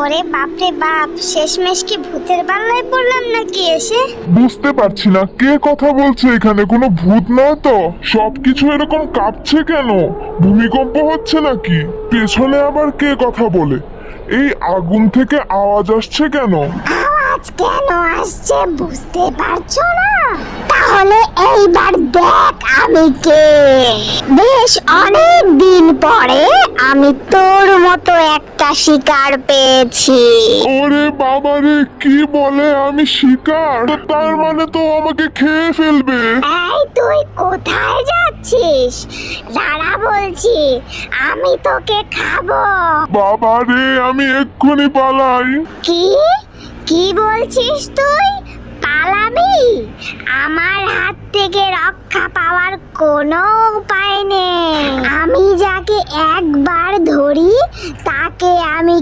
ওরে বাপরে বাপ, শেষমেশ কি ভূতের পাল্লায় পড়লাম নাকি এসে? বুঝতে পারছি না কে কথা বলছে এখানে, কোনো ভূত নয় তো? সবকিছু এরকম কাঁপছে কেন? ভূমিকম্প হচ্ছে নাকি? পেছনে আবার কে কথা বলে? এই আগুন থেকে আওয়াজ আসছে কেন? আওয়াজ কেন আসছে বুঝতে পারছো না? তাহলে এইবার দেখ আমি কে। বেশ অনেক দিন পরে আমি তোর মতো একটা শিকার পেয়েছি। ওরে বাবারে, কি বলে আমি শিকার? তো তার মানে তো আমাকে খেয়ে ফেলবে। এই তুই কোথায় যাচ্ছিস? দাঁড়া বলছি, আমি তোকে খাবো। বাবারে, আমি এক্ষুনি পালাই। কি কি বলছিস তুই? পালাবি? আমার হাত থেকে রক্ষা পাওয়ার কোনো উপায় নেই। আমি যাকে একবার ধরি তাকে আমি